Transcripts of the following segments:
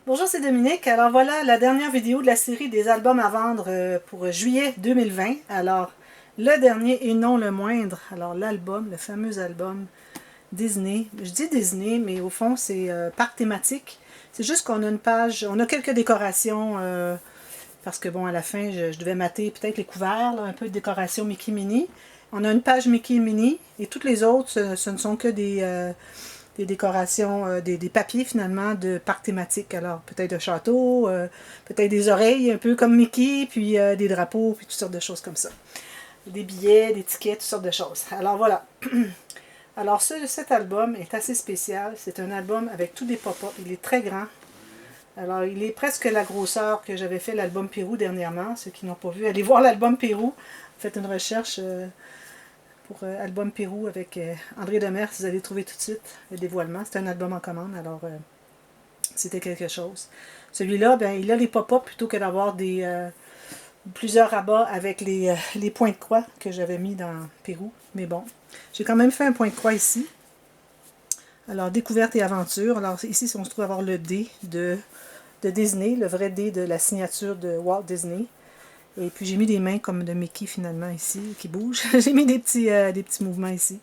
Bonjour, c'est Dominique. Alors voilà la dernière vidéo de la série des albums à vendre pour juillet 2020. Alors, le dernier et non le moindre, alors l'album, le fameux album Disney. Je dis Disney, mais au fond, c'est parc thématique. C'est juste qu'on a une page, on a quelques décorations, parce que bon, à la fin, je devais mater peut-être les couverts, là, un peu de décoration Mickey Minnie. On a une page Mickey et Minnie, et toutes les autres, ce ne sont que des décorations, des papiers finalement de parcs thématiques. Alors peut-être un château, peut-être des oreilles un peu comme Mickey, puis des drapeaux, puis toutes sortes de choses comme ça. Des billets, des tickets, toutes sortes de choses. Alors voilà. Alors cet album est assez spécial. C'est un album avec tous des pop-up. Il est très grand. Alors il est presque la grosseur que j'avais fait l'album Pérou dernièrement. Ceux qui n'ont pas vu, allez voir l'album Pérou. Faites une recherche pour album Pérou avec André Demers, vous allez trouver tout de suite le dévoilement. C'est un album en commande, alors c'était quelque chose. Celui-là, ben, il a les pop-up plutôt que d'avoir plusieurs rabats avec les points de croix que j'avais mis dans Pérou. Mais bon, j'ai quand même fait un point de croix ici. Alors, découverte et aventure. Alors ici, on se trouve avoir le D de Disney, le vrai D de la signature de Walt Disney. Et puis j'ai mis des mains comme de Mickey finalement ici, qui bougent. J'ai mis des petits mouvements ici.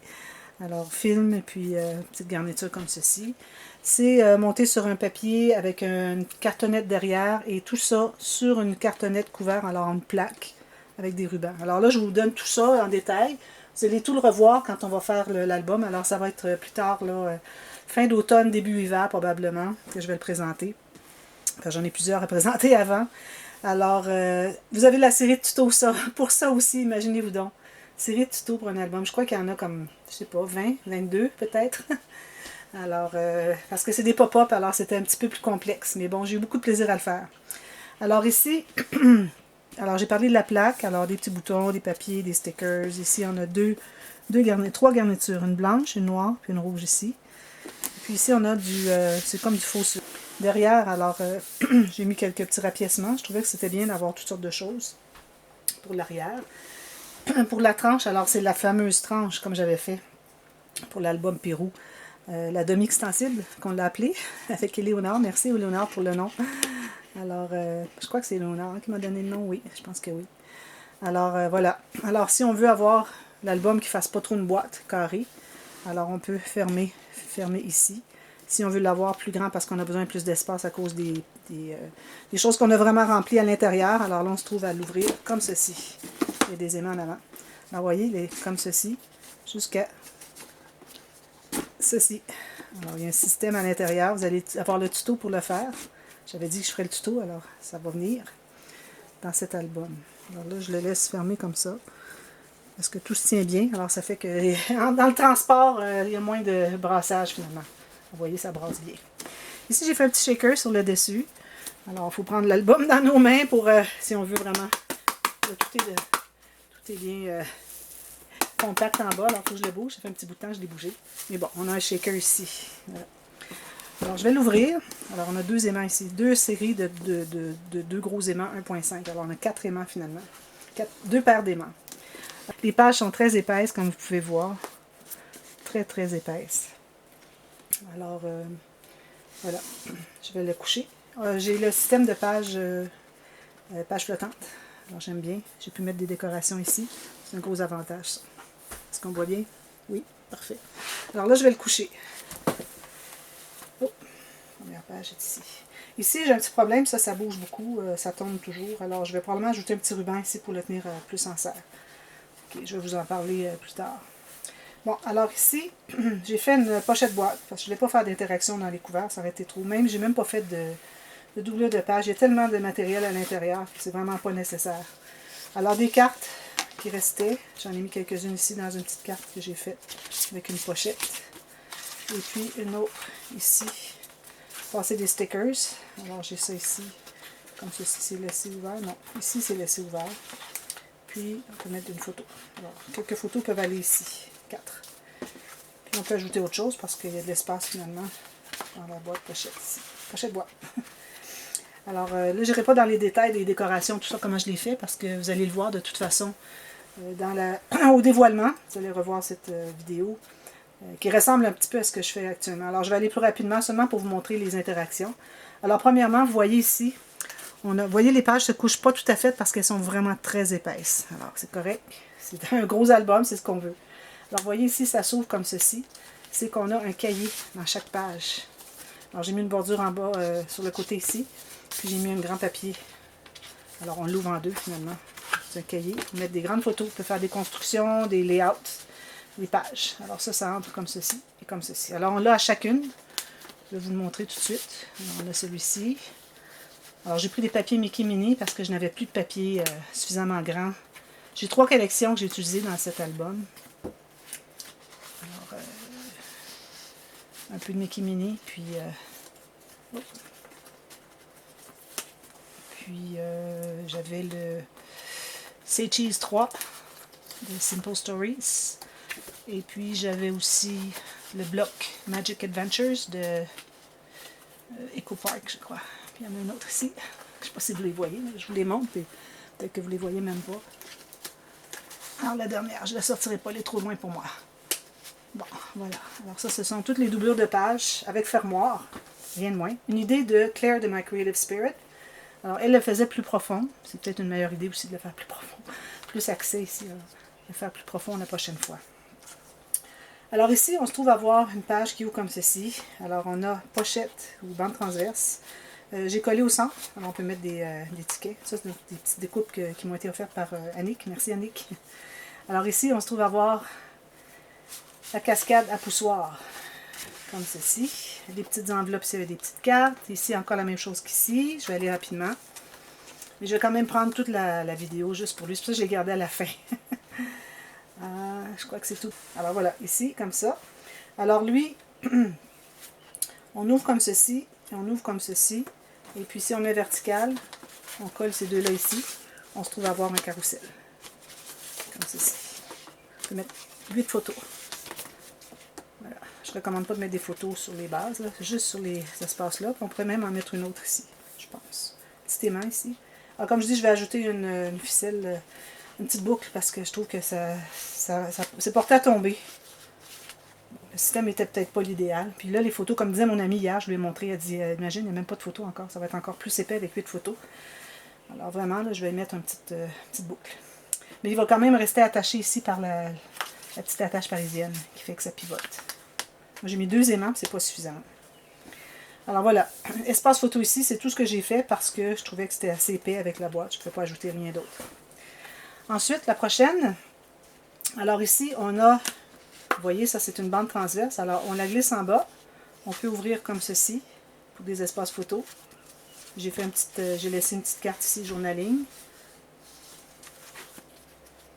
Alors film et puis petite garniture comme ceci. C'est monté sur un papier avec une cartonnette derrière et tout ça sur une cartonnette couverte, alors une plaque avec des rubans. Alors là je vous donne tout ça en détail. Vous allez tout le revoir quand on va faire l'album. Alors ça va être plus tard, là, fin d'automne, début hiver probablement, que je vais le présenter. Enfin, j'en ai plusieurs à présenter avant. Alors, vous avez la série de tutos ça, pour ça aussi, imaginez-vous donc. Série de tutos pour un album. Je crois qu'il y en a comme, je sais pas, 20, 22 peut-être. Alors, parce que c'est des pop-up, alors c'était un petit peu plus complexe. Mais bon, j'ai eu beaucoup de plaisir à le faire. Alors ici, alors j'ai parlé de la plaque. Alors des petits boutons, des papiers, des stickers. Ici, on a trois garnitures. Une blanche, une noire, puis une rouge ici. Puis ici, on a c'est comme du faux sucre. Derrière, alors, j'ai mis quelques petits rapiècements. Je trouvais que c'était bien d'avoir toutes sortes de choses pour l'arrière. Pour la tranche, alors c'est la fameuse tranche, comme j'avais fait pour l'album Pérou. La demi-extensible, qu'on l'a appelée, avec Éléonore. Merci Éléonore pour le nom. Alors, je crois que c'est Éléonore qui m'a donné le nom, oui, je pense que oui. Alors, voilà. Alors, si on veut avoir l'album qui ne fasse pas trop une boîte carrée, alors on peut fermer ici. Si on veut l'avoir plus grand parce qu'on a besoin de plus d'espace à cause des choses qu'on a vraiment remplies à l'intérieur, alors là on se trouve à l'ouvrir comme ceci. Il y a des aimants en avant. Alors vous voyez, il est comme ceci, jusqu'à ceci. Alors il y a un système à l'intérieur, vous allez avoir le tuto pour le faire. J'avais dit que je ferais le tuto, alors ça va venir dans cet album. Alors là je le laisse fermer comme ça. Parce que tout se tient bien, alors ça fait que dans le transport, il y a moins de brassage finalement. Vous voyez, ça brasse bien. Ici, j'ai fait un petit shaker sur le dessus. Alors, il faut prendre l'album dans nos mains pour, si on veut vraiment... Tout est bien compact en bas, alors il faut que je le bouge. Ça fait un petit bout de temps que je l'ai bougé. Mais bon, on a un shaker ici. Voilà. Alors, je vais l'ouvrir. Alors, on a deux aimants ici. Deux séries de deux gros aimants 1.5. Alors, on a 4 aimants finalement. Deux paires d'aimants. Les pages sont très épaisses, comme vous pouvez voir. Très, très épaisses. Alors, voilà, je vais le coucher. J'ai le système de page flottante. Alors, j'aime bien. J'ai pu mettre des décorations ici. C'est un gros avantage, ça. Est-ce qu'on voit bien? Oui, parfait. Alors là, je vais le coucher. Oh, la première page est ici. Ici, j'ai un petit problème. Ça bouge beaucoup. Ça tombe toujours. Alors, je vais probablement ajouter un petit ruban ici pour le tenir plus en serre. Ok, je vais vous en parler plus tard. Bon, alors ici, j'ai fait une pochette boîte, parce que je ne voulais pas faire d'interaction dans les couverts, ça aurait été trop. Même, j'ai même pas fait de doublure de page. Il y a tellement de matériel à l'intérieur que c'est vraiment pas nécessaire. Alors, des cartes qui restaient. J'en ai mis quelques-unes ici dans une petite carte que j'ai faite avec une pochette. Et puis, une autre ici. Passer des stickers. Alors, j'ai ça ici. Comme ceci, c'est laissé ouvert. Non, ici, c'est laissé ouvert. Puis, on peut mettre une photo. Alors, quelques photos peuvent aller ici. 4. Puis on peut ajouter autre chose parce qu'il y a de l'espace finalement dans la boîte pochette ici. Pochette boîte. Alors là, je n'irai pas dans les détails des décorations, tout ça, comment je l'ai fait, parce que vous allez le voir de toute façon au dévoilement. Vous allez revoir cette vidéo qui ressemble un petit peu à ce que je fais actuellement. Alors je vais aller plus rapidement seulement pour vous montrer les interactions. Alors, premièrement, vous voyez ici, vous voyez les pages ne se couchent pas tout à fait parce qu'elles sont vraiment très épaisses. Alors, c'est correct. C'est un gros album, c'est ce qu'on veut. Alors, vous voyez ici, ça s'ouvre comme ceci. C'est qu'on a un cahier dans chaque page. Alors, j'ai mis une bordure en bas sur le côté ici. Puis, j'ai mis un grand papier. Alors, on l'ouvre en deux, finalement. C'est un cahier. On peut mettre des grandes photos. On peut faire des constructions, des layouts, des pages. Alors, ça entre comme ceci et comme ceci. Alors, on l'a à chacune. Je vais vous le montrer tout de suite. Alors, on a celui-ci. Alors, j'ai pris des papiers Mickey Mini parce que je n'avais plus de papier suffisamment grand. J'ai 3 collections que j'ai utilisées dans cet album. Alors, un peu de Mickey Mini, puis... j'avais le Say Cheese 3 de Simple Stories. Et puis, j'avais aussi le bloc Magic Adventures de Eco Park, je crois. Puis, il y en a un autre ici. Je ne sais pas si vous les voyez, mais je vous les montre. Peut-être que vous les voyez même pas. Alors, la dernière, je ne la sortirai pas, elle est trop loin pour moi. Bon, voilà. Alors, ça, ce sont toutes les doublures de pages avec fermoir. Rien de moins. Une idée de Claire de My Creative Spirit. Alors, elle le faisait plus profond. C'est peut-être une meilleure idée aussi de le faire plus profond. Plus axé ici. De le faire plus profond la prochaine fois. Alors ici, on se trouve à avoir une page qui ouvre comme ceci. Alors, on a pochette ou bande transverse. J'ai collé au centre. Alors, on peut mettre des tickets. Ça, c'est des petites découpes qui m'ont été offertes par Annick. Merci, Annick. Alors ici, on se trouve à avoir la cascade à poussoir. Comme ceci. Des petites enveloppes ici avec des petites cartes. Ici, encore la même chose qu'ici. Je vais aller rapidement. Mais je vais quand même prendre toute la vidéo juste pour lui. C'est pour ça que je l'ai gardé à la fin. Je crois que c'est tout. Alors voilà, ici, comme ça. Alors lui, on ouvre comme ceci, et on ouvre comme ceci. Et puis si on met vertical, on colle ces deux-là ici. On se trouve à avoir un carrousel. Comme ceci. On peut mettre 8 photos. Voilà. Je ne recommande pas de mettre des photos sur les bases, là, juste sur les espaces-là. On pourrait même en mettre une autre ici, je pense. Petit aimant ici. Alors comme je dis, je vais ajouter une ficelle, une petite boucle, parce que je trouve que ça c'est porté à tomber. Le système n'était peut-être pas l'idéal. Puis là, les photos, comme disait mon ami hier, je lui ai montré, elle dit, imagine, il n'y a même pas de photos encore. Ça va être encore plus épais avec 8 photos. Alors vraiment, là, je vais mettre une petite boucle. Mais il va quand même rester attaché ici par la petite attache parisienne qui fait que ça pivote. Moi, j'ai mis 2 aimants, c'est pas suffisant. Alors voilà, espace photo ici, c'est tout ce que j'ai fait parce que je trouvais que c'était assez épais avec la boîte. Je ne pouvais pas ajouter rien d'autre. Ensuite, la prochaine. Alors ici, on a, vous voyez, ça c'est une bande transverse. Alors, on la glisse en bas. On peut ouvrir comme ceci pour des espaces photos. J'ai laissé une petite carte ici, journaling.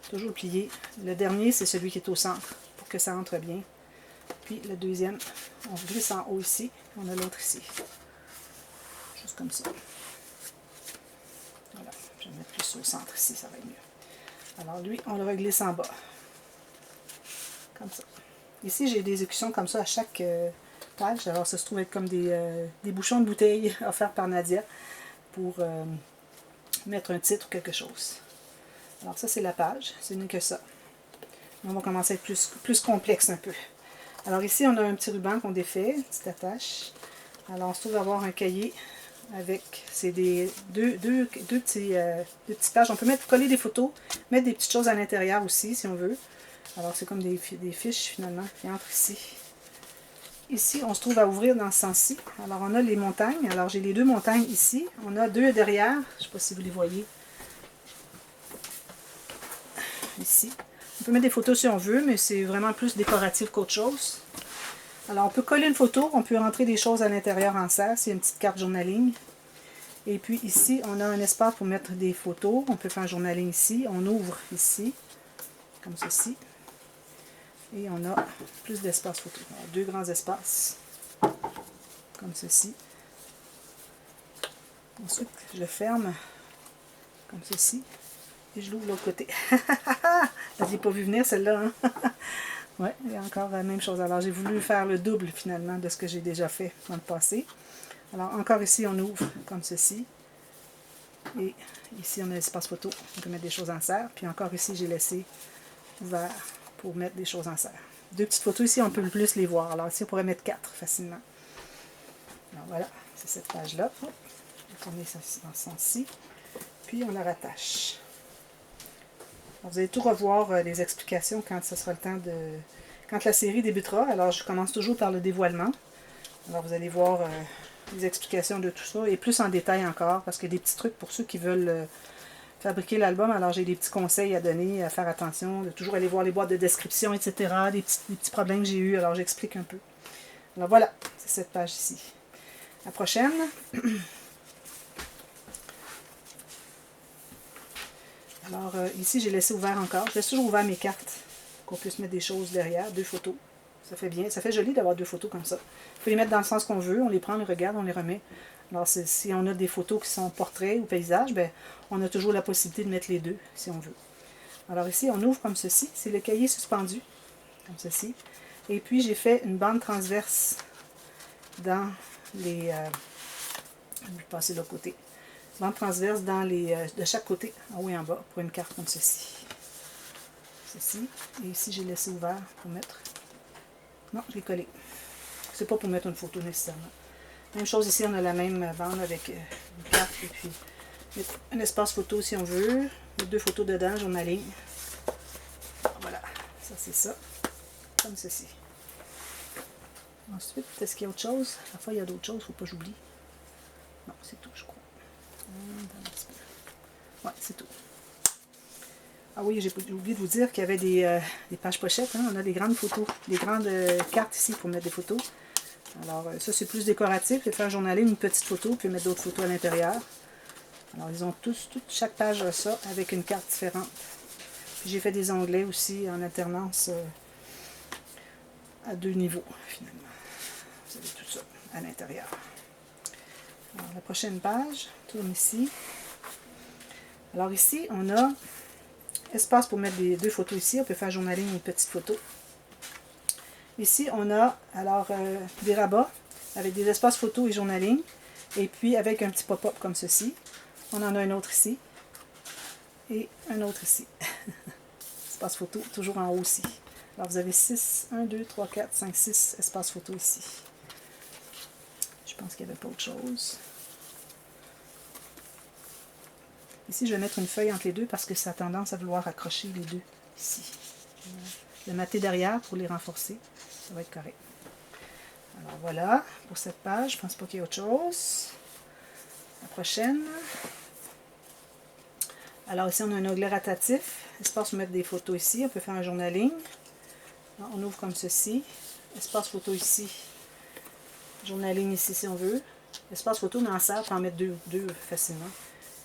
Toujours plié. Le dernier, c'est celui qui est au centre, pour que ça entre bien. Puis le deuxième, on glisse en haut ici. On a l'autre ici. Juste comme ça. Voilà. Je vais le mettre plus au centre ici, ça va être mieux. Alors lui, on le reglisse en bas. Comme ça. Ici, j'ai des écussons comme ça à chaque page. Alors ça se trouve être comme des bouchons de bouteille offerts par Nadia pour mettre un titre ou quelque chose. Alors ça, c'est la page. Ce n'est que ça. On va commencer à être plus complexe un peu. Alors ici, on a un petit ruban qu'on défait, une petite attache. Alors on se trouve à avoir un cahier avec, c'est deux petites pages. On peut coller des photos, mettre des petites choses à l'intérieur aussi, si on veut. Alors c'est comme des fiches finalement qui entrent ici. Ici, on se trouve à ouvrir dans ce sens-ci. Alors on a les montagnes. Alors j'ai les 2 montagnes ici. On a 2 derrière. Je ne sais pas si vous les voyez. Ici. On peut mettre des photos si on veut, mais c'est vraiment plus décoratif qu'autre chose. Alors, on peut coller une photo, on peut rentrer des choses à l'intérieur en serre, c'est une petite carte journaling. Et puis ici, on a un espace pour mettre des photos. On peut faire un journaling ici. On ouvre ici, comme ceci. Et on a plus d'espace photo. Alors, 2 grands espaces, comme ceci. Ensuite, je ferme, comme ceci. Et je l'ouvre de l'autre côté. Je ne l'ai pas vu venir celle-là. Hein? Ouais, il y a encore la même chose. Alors j'ai voulu faire le double finalement de ce que j'ai déjà fait dans le passé. Alors encore ici, on ouvre comme ceci. Et ici, on a l'espace photo. On peut mettre des choses en serre. Puis encore ici, j'ai laissé ouvert pour mettre des choses en serre. 2 petites photos ici, on peut plus les voir. Alors ici, on pourrait mettre 4 facilement. Alors voilà, c'est cette page-là. On va tourner ça dans ce sens-ci. Puis on la rattache. Alors, vous allez tout revoir les explications quand ce sera le temps de... Quand la série débutera. Alors je commence toujours par le dévoilement. Alors vous allez voir les explications de tout ça et plus en détail encore parce qu'il y a des petits trucs pour ceux qui veulent fabriquer l'album. Alors j'ai des petits conseils à donner, à faire attention, de toujours aller voir les boîtes de description, etc. Des petits problèmes que j'ai eus. Alors j'explique un peu. Alors voilà, c'est cette page ici. La prochaine. Alors ici j'ai laissé ouvert encore. Je laisse toujours ouvert mes cartes qu'on puisse mettre des choses derrière, 2 photos. Ça fait bien, ça fait joli d'avoir 2 photos comme ça. Il faut les mettre dans le sens qu'on veut, on les prend, on les regarde, on les remet. Alors si on a des photos qui sont portraits ou paysages, ben, on a toujours la possibilité de mettre les 2 si on veut. Alors ici on ouvre comme ceci, c'est le cahier suspendu, comme ceci. Et puis j'ai fait une bande transverse dans les... je vais passer de l'autre côté. Bande transverse dans les, de chaque côté, en haut et en bas, pour une carte comme ceci. Ceci. Et ici j'ai laissé ouvert pour mettre... Non, je l'ai collé. C'est pas pour mettre une photo nécessairement. Même chose ici, on a la même bande avec une carte et puis un espace photo si on veut. Mettre 2 photos dedans, journaling. Voilà, ça c'est ça. Comme ceci. Ensuite, est-ce qu'il y a autre chose? Parfois il y a d'autres choses, il ne faut pas que j'oublie. Non, c'est tout, je crois. Ouais, c'est tout. Ah oui, j'ai oublié de vous dire qu'il y avait des pages pochettes. Hein? On a des grandes photos, des grandes cartes ici pour mettre des photos. Alors, ça, c'est plus décoratif. Vous pouvez faire journaler une petite photo, puis mettre d'autres photos à l'intérieur. Alors, ils ont chaque page a ça, avec une carte différente. Puis j'ai fait des onglets aussi en alternance à 2 niveaux, finalement. Vous avez tout ça à l'intérieur. Alors, la prochaine page, tourne ici. Alors ici, on a espace pour mettre des 2 photos ici. On peut faire journaling une petite photo. Ici, on a alors des rabats avec des espaces photo et journaling. Et puis avec un petit pop-up comme ceci. On en a un autre ici. Et un autre ici. Espace photo, toujours en haut aussi. Alors vous avez 6, 1, 2, 3, 4, 5, 6 espaces photo ici. Je pense qu'il n'y avait pas autre chose. Ici, je vais mettre une feuille entre les 2 parce que ça a tendance à vouloir accrocher les 2 ici. Le mater derrière pour les renforcer. Ça va être correct. Alors voilà, pour cette page, je ne pense pas qu'il y ait autre chose. La prochaine. Alors ici, on a un onglet rotatif. Espace pour mettre des photos ici. On peut faire un journaling. On ouvre comme ceci. Espace photo ici. Journaling ici si on veut. Espace photo, on en sert pour en mettre 2 facilement.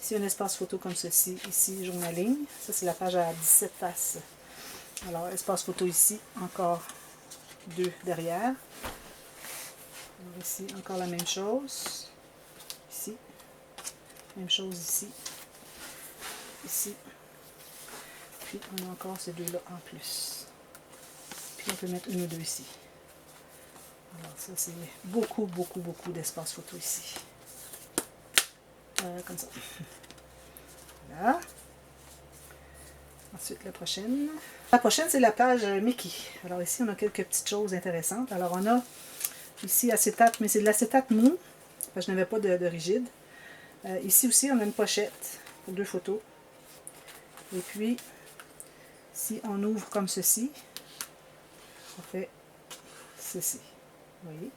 Ici, un espace photo comme ceci. Ici, journaling. Ça, c'est la page à 17 faces. Alors, espace photo ici. Encore 2 derrière. Alors ici, encore la même chose. Ici. Même chose ici. Ici. Puis, on a encore ces 2-là en plus. Puis, on peut mettre 1 ou 2 ici. Alors, ça, c'est beaucoup d'espace photo ici. Comme ça. Voilà. Ensuite, la prochaine. La prochaine, c'est la page Mickey. Alors ici, on a quelques petites choses intéressantes. Alors, on a ici acétate, mais c'est de l'acétate mou. Parce que je n'avais pas de rigide. Ici aussi, on a une pochette pour 2 photos. Et puis, si on ouvre comme ceci, ça fait ceci. Vous voyez?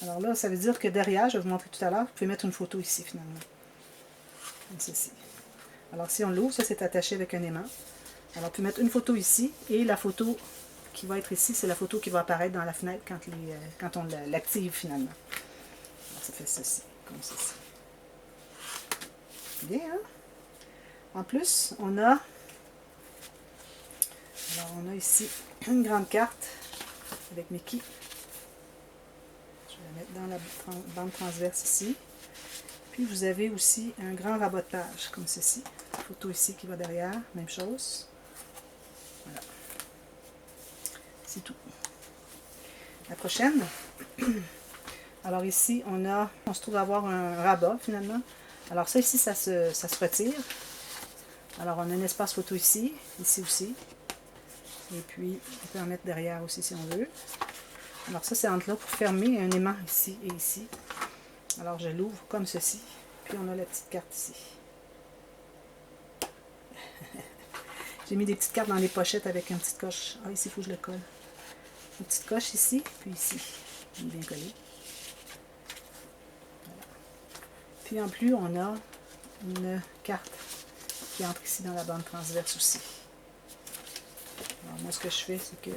Alors là, ça veut dire que derrière, je vais vous montrer tout à l'heure, vous pouvez mettre une photo ici finalement. Comme ceci. Alors si on l'ouvre, ça c'est attaché avec un aimant. Alors on peut mettre une photo ici, et la photo qui va être ici, c'est la photo qui va apparaître dans la fenêtre quand on l'active finalement. Alors ça fait ceci, comme ceci. Bien, hein? En plus, on a ici une grande carte avec Mickey. Je vais la mettre dans la bande transverse ici. Puis vous avez aussi un grand rabat de page, comme ceci. Photo ici qui va derrière, même chose. Voilà. C'est tout. La prochaine. Alors ici, on se trouve à avoir un rabat finalement. Alors ça ici, ça se retire. Alors on a un espace photo ici aussi. Et puis, on peut en mettre derrière aussi si on veut. Alors ça, c'est entre là pour fermer un aimant ici et ici. Alors je l'ouvre comme ceci. Puis on a la petite carte ici. J'ai mis des petites cartes dans les pochettes avec une petite coche. Ah, ici, il faut que je le colle. Une petite coche ici, puis ici. Il est bien collé. Voilà. Puis en plus, on a une carte qui entre ici dans la bande transverse aussi. Alors moi, ce que je fais, c'est que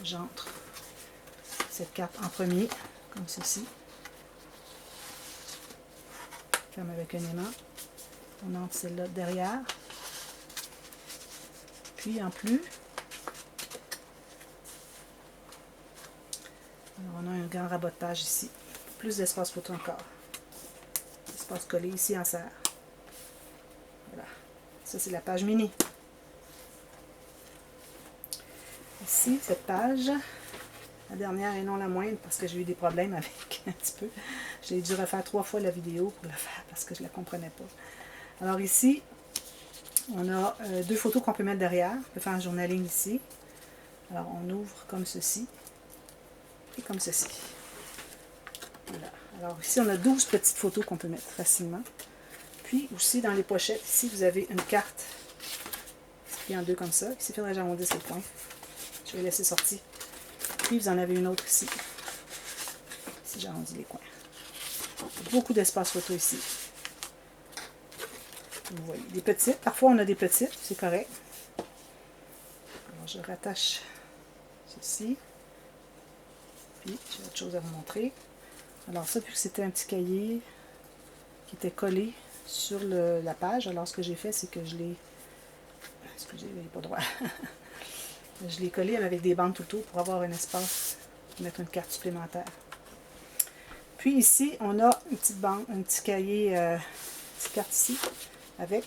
j'entre cette carte en premier, comme ceci. Comme avec un aimant. On entre celle-là derrière. Puis en plus, alors on a un grand rabat de page ici. Plus d'espace photo encore. Espace collé ici en serre. Voilà. Ça, c'est la page mini. Ici, cette page, la dernière et non la moindre, parce que j'ai eu des problèmes avec un petit peu. J'ai dû refaire 3 fois la vidéo pour la faire parce que je ne la comprenais pas. Alors ici, on a 2 photos qu'on peut mettre derrière. On peut faire un journaling ici. Alors on ouvre comme ceci et comme ceci. Voilà. Alors ici, on a 12 petites photos qu'on peut mettre facilement. Puis aussi dans les pochettes, ici vous avez une carte qui est en 2 comme ça. Ici, il faudrait que j'arrondisse les points. Je vais laisser sortir. Puis vous en avez une autre ici. Ici, j'arrondis les coins. Beaucoup d'espace photo ici. Vous voyez, des petites. Parfois, on a des petites, c'est correct. Alors, je rattache ceci. Puis, j'ai autre chose à vous montrer. Alors, ça, puis c'était un petit cahier qui était collé sur la page. Alors, ce que j'ai fait, c'est que je l'ai... Excusez, il n'est pas droit. Je l'ai collé avec des bandes tout autour pour avoir un espace pour mettre une carte supplémentaire. Puis ici, on a une petite bande, un petit cahier, une petite carte ici, avec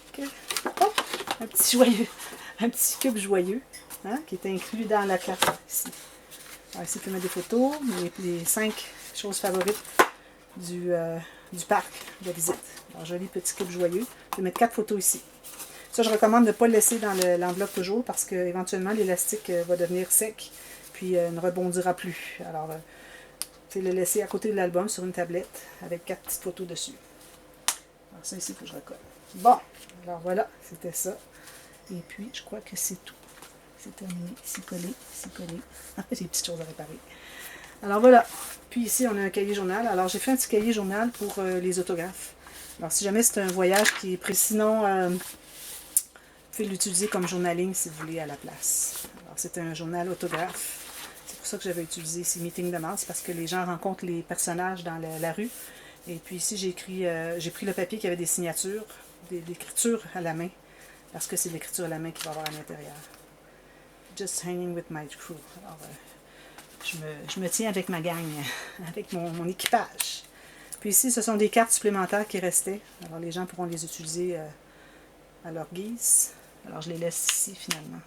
un petit cube joyeux, hein, qui est inclus dans la carte ici. Alors ici, on peut mettre des photos, les 5 choses favorites du parc de visite. Alors, joli petit cube joyeux. Je vais mettre 4 photos ici. Ça, je recommande de ne pas le laisser dans l'enveloppe toujours parce qu'éventuellement, l'élastique va devenir sec puis ne rebondira plus. Alors, le laisser à côté de l'album sur une tablette avec 4 petites photos dessus. Alors, ça ici, il faut que je recolle. Bon, alors voilà, c'était ça. Et puis, je crois que c'est tout. C'est terminé. Ici collé, ici collé. J'ai des petites choses à réparer. Alors voilà. Puis ici, on a un cahier journal. Alors, j'ai fait un petit cahier journal pour les autographes. Alors, si jamais c'est un voyage qui est précis, sinon... vous pouvez l'utiliser comme journaling si vous voulez à la place. Alors, c'est un journal autographe. C'est pour ça que j'avais utilisé ces meetings de masse, parce que les gens rencontrent les personnages dans la rue. Et puis ici, j'ai pris le papier qui avait des signatures, l'écriture à la main, parce que c'est l'écriture à la main qu'il va y avoir à l'intérieur. Just hanging with my crew. Alors, je me tiens avec ma gang, avec mon équipage. Puis ici, ce sont des cartes supplémentaires qui restaient. Alors, les gens pourront les utiliser à leur guise. Alors, je les laisse ici, finalement.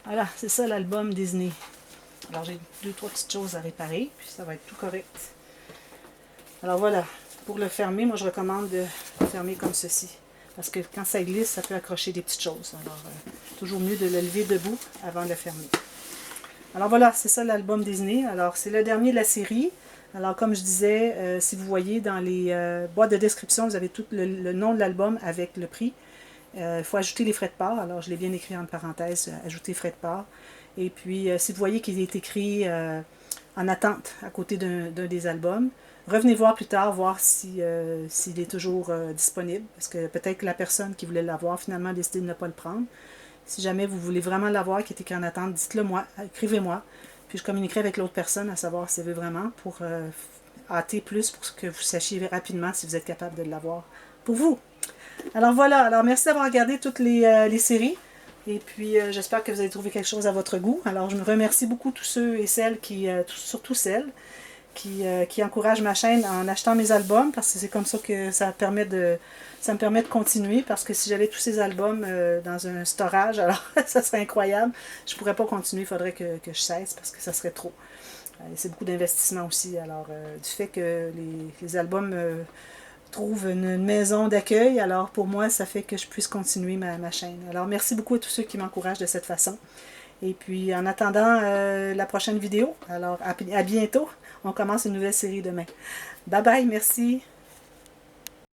Voilà, c'est ça l'album Disney. Alors, j'ai 2-3 petites choses à réparer, puis ça va être tout correct. Alors, voilà. Pour le fermer, moi, je recommande de le fermer comme ceci. Parce que quand ça glisse, ça peut accrocher des petites choses. Alors, toujours mieux de le lever debout avant de le fermer. Alors, voilà, c'est ça l'album Disney. Alors, c'est le dernier de la série. Alors, comme je disais, si vous voyez dans les boîtes de description, vous avez tout le nom de l'album avec le prix. Il faut ajouter les frais de port. Alors, je l'ai bien écrit entre parenthèses, ajouter frais de port. Et puis, si vous voyez qu'il est écrit en attente à côté d'un des albums, revenez voir plus tard, voir s'il est toujours disponible. Parce que peut-être que la personne qui voulait l'avoir finalement a décidé de ne pas le prendre. Si jamais vous voulez vraiment l'avoir, qui est écrit en attente, dites-le moi, écrivez-moi. Puis je communiquerai avec l'autre personne à savoir si elle veut vraiment pour hâter plus pour que vous sachiez rapidement si vous êtes capable de l'avoir pour vous. Alors voilà, alors merci d'avoir regardé toutes les séries. Et puis j'espère que vous avez trouvé quelque chose à votre goût. Alors je me remercie beaucoup tous ceux et celles surtout celles qui encouragent ma chaîne en achetant mes albums parce que c'est comme ça que ça me permet de continuer parce que si j'avais tous ces albums dans un storage, alors ça serait incroyable. Je ne pourrais pas continuer, il faudrait que je cesse parce que ça serait trop. C'est beaucoup d'investissement aussi. Alors du fait que les albums trouvent une maison d'accueil, alors pour moi ça fait que je puisse continuer ma chaîne. Alors merci beaucoup à tous ceux qui m'encouragent de cette façon. Et puis en attendant la prochaine vidéo, alors à bientôt. On commence une nouvelle série demain. Bye bye, merci.